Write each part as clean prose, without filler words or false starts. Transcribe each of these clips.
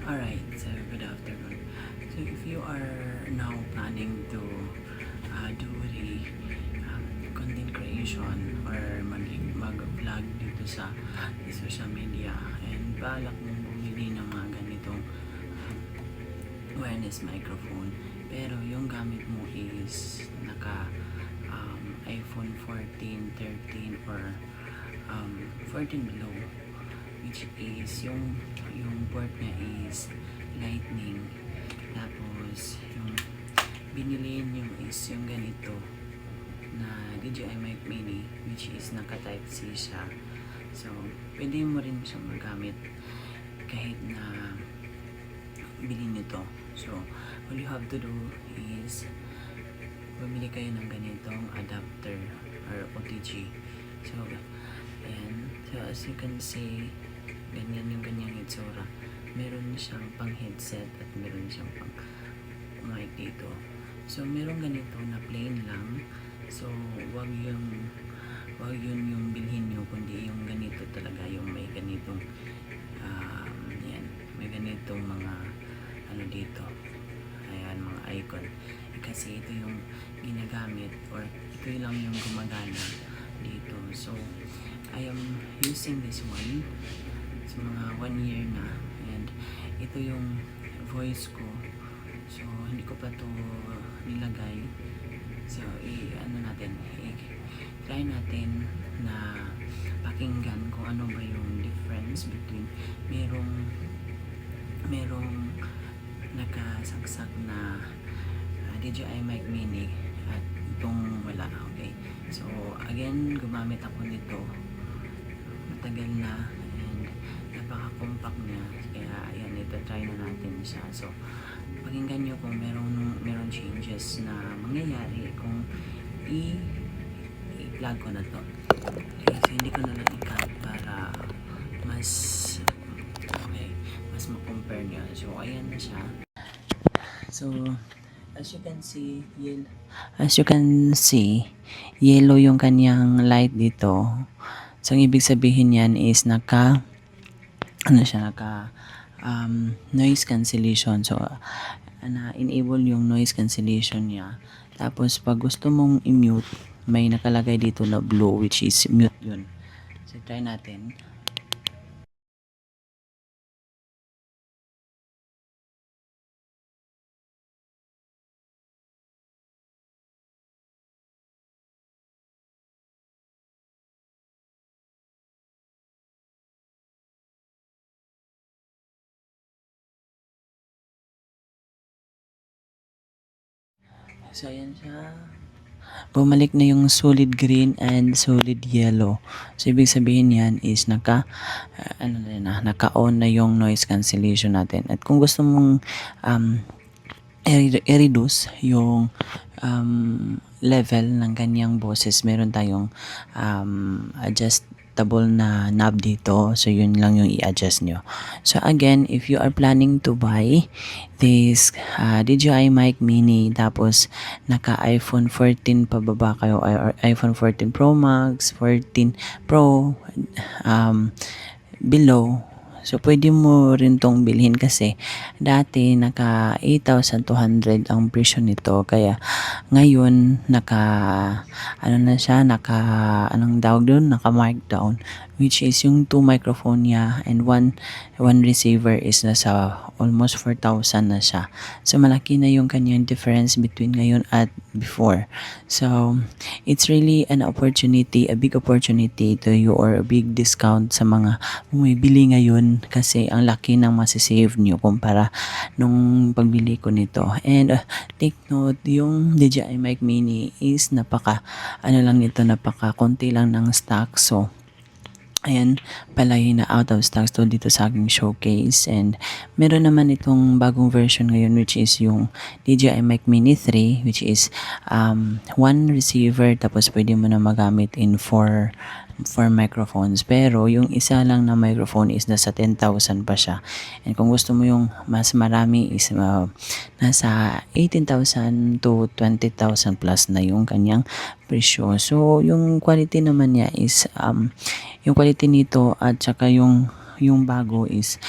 Alright, so good afternoon. So if you are now planning to do the content creation or mag-vlog dito sa social media and balak mong bumili ng mga ganitong wireless microphone pero yung gamit mo is naka iPhone 14, 13 or 14 below, which is yung port niya is lightning, tapos yung binili nyo is yung ganito na DJI Mic Mini, which is naka type C siya. So pwede mo rin siyang magamit kahit na bilhin nyo to. So all you have to do is bumili kayo ng ganitong adapter or OTG. So ayan, so as you can see, ganyan yung ganyang itsura. Meron siyang pang headset at meron siyang pang mic dito. So meron ganito na plain lang. So wag yun yung bilhin nyo, kundi yung ganito talaga, yung may ganitong yan, may ganitong mga ano dito, ayan, mga icon, kasi ito yung ginagamit or ito lang yung gumagana dito. So I am using this one sa mga 1 year na, and ito yung voice ko. So hindi ko pa to nilagay. So try natin na pakinggan kung ano ba yung difference between merong nakasaksak na DJI Mic Mini at itong wala. Okay, so again, gumamit ako nito matagal na and napaka-compact niya, kaya ayan, try na natin siya. So pakinggan nyo kung meron changes na mangyayari kung i-plug ko na to. Okay, so hindi ko na lang i-cut para mas ma-compare nyo. So ayan na siya. So as you can see, yellow yung kanyang light dito. So ang ibig sabihin yan is naka noise cancellation. So na-enable yung noise cancellation niya. Tapos pag gusto mong i-mute, may nakalagay dito na blue, which is mute yun. So try natin. So ayan siya. Bumalik na yung solid green and solid yellow. So ibig sabihin yan is naka-on na yung noise cancellation natin. At kung gusto mong i-reduce yung level ng kanyang boses, meron tayong adjustable na knob dito. So yun lang yung i-adjust nyo. So again, if you are planning to buy this DJI Mic Mini, tapos naka iPhone 14 pababa kayo, or iPhone 14 Pro Max, 14 Pro below, so pwede mo rin tong bilhin kasi dati naka 8,200 ang presyo nito, kaya ngayon naka anong tawag doon, naka markdown, which is yung 2 microphone niya and one receiver is nasa almost 4,000 na siya. So malaki na yung kanyang difference between ngayon at before. So it's really an opportunity, a big opportunity to you, or a big discount sa mga bumibili ngayon, kasi ang laki ng masisave nyo kumpara nung pagbili ko nito. And take note, yung DJI Mic Mini is napaka konti lang ng stock. So ayan, palahin na out of stock to dito sa aking showcase. And meron naman itong bagong version ngayon, which is yung DJI Mic Mini 3, which is one receiver, tapos pwede mo na magamit in 4 microphones. Pero yung isa lang na microphone is nasa 10,000 pa siya. And kung gusto mo yung mas marami is nasa 18,000 to 20,000 plus na yung kanyang presyo. So yung quality naman niya is yung quality nito at saka yung bago is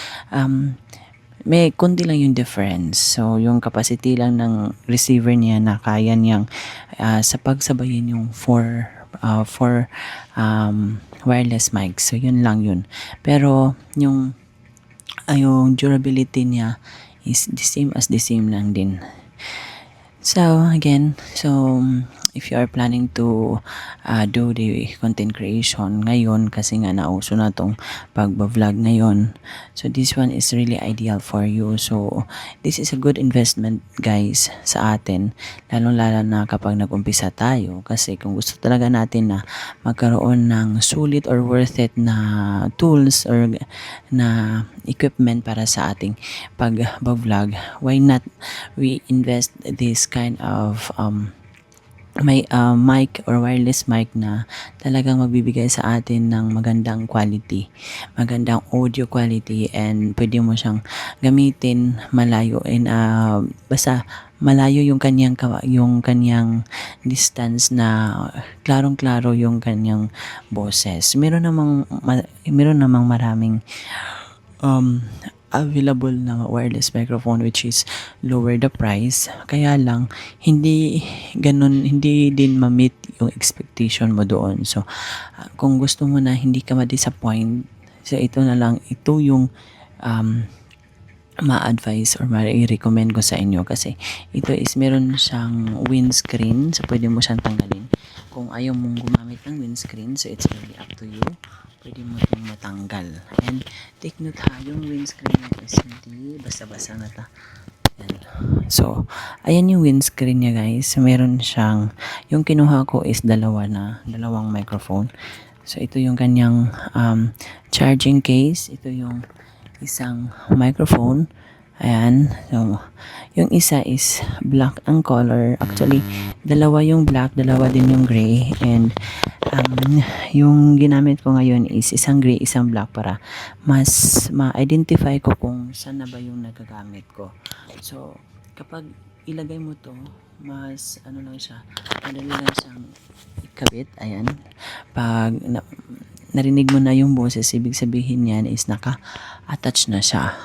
may konti lang yung difference. So, yung capacity lang ng receiver niya na kaya niyang sa pagsabayin yung four wireless mics. So, yun lang yun. Pero, yung durability niya is the same lang din. So, again, if you are planning to do the content creation ngayon, kasi nga nauso na tong pagba-vlog ngayon, so this one is really ideal for you. So, this is a good investment, guys, sa atin, lalong-lalo na kapag nag-umpisa tayo, kasi kung gusto talaga natin na magkaroon ng sulit or worth it na tools or na equipment para sa ating pag-vlog, why not we invest this kind of may mic or wireless mic na talagang magbibigay sa atin ng magandang quality, magandang audio quality, and pwede mo siyang gamitin malayo, and basta malayo yung kanyang distance, na klarong-klaro yung kanyang boses. Meron namang maraming available na wireless microphone which is lower the price, kaya lang hindi din ma-meet yung expectation mo doon. So kung gusto mo na hindi ka ma-disappoint, so ito yung ma-advise or ma-recommend ko sa inyo, kasi ito is meron siyang windscreen, so pwede mo siyang tanggalin. Kung ayaw mong gumamit ng windscreen, so it's really up to you, pwede mo itong matanggal. And take note ha, yung windscreen niya is hindi basta-basta na ta. Yan. So, ayan yung windscreen niya, guys. Meron siyang, yung kinuha ko is dalawang microphone. So, ito yung kanyang charging case. Ito yung isang microphone. Ayan. So, yung isa is black ang color. Actually, dalawa yung black, dalawa din yung gray. And yung ginamit ko ngayon is isang gray, isang black, para mas ma-identify ko kung saan na ba yung nagagamit ko. So, kapag ilagay mo to, mas lang siya, madali lang siyang ikabit. Ayan. Pag narinig mo na yung boses, ibig sabihin yan is naka-attach na siya.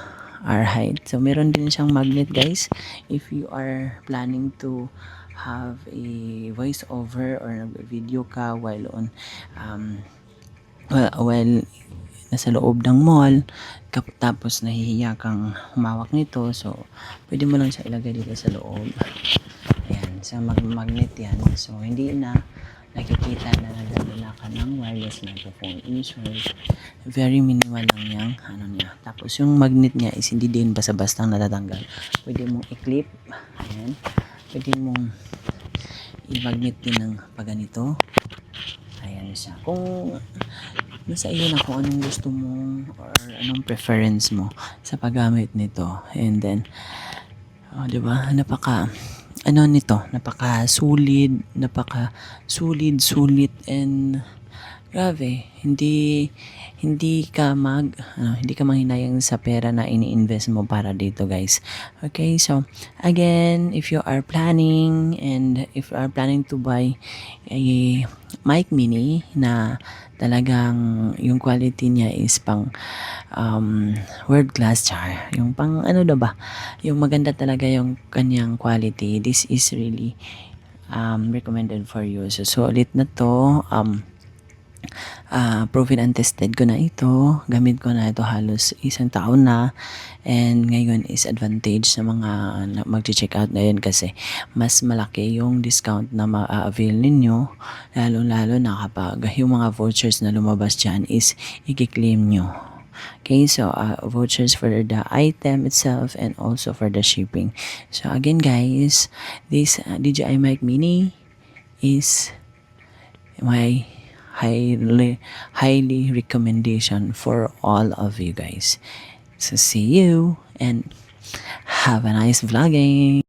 Alright. So, meron din siyang magnet, guys. If you are planning to have a voice over or video ka while on while nasa loob ng mall, tapos nahihiya kang humawak nito, so pwede mo lang siya ilagay dito sa loob. Ayan, so magnet yan, so hindi na nakikita na nadadala ka ng wireless microphone. In short, very minimal lang yung niya. Tapos yung magnet niya is hindi din basta-basta natatanggal. Pwede mong i-clip. Ayan. Pwede mong i-magnet din ng paganito. Ayan siya. Kung nasa iyo na kung anong gusto mo or anong preference mo sa paggamit nito. And then, diba? Napaka sulit, and grabe, hindi ka manghinayang sa pera na ini-invest mo para dito, guys. Okay, so again, if you are planning to buy a mic mini na talagang yung quality niya is pang world class, yung pang yung maganda talaga yung kanyang quality, this is really recommended for you. So ulit na to, proven and tested ko na ito, gamit ko na ito halos isang taon na, and ngayon is advantage sa mga mag-check out ngayon, kasi mas malaki yung discount na ma-avail ninyo, lalo na kapag yung mga vouchers na lumabas dyan is i-claim nyo. Okay, so vouchers for the item itself and also for the shipping. So again, guys, this DJI Mic Mini is my highly recommendation for all of you guys. So see you and have a nice vlogging.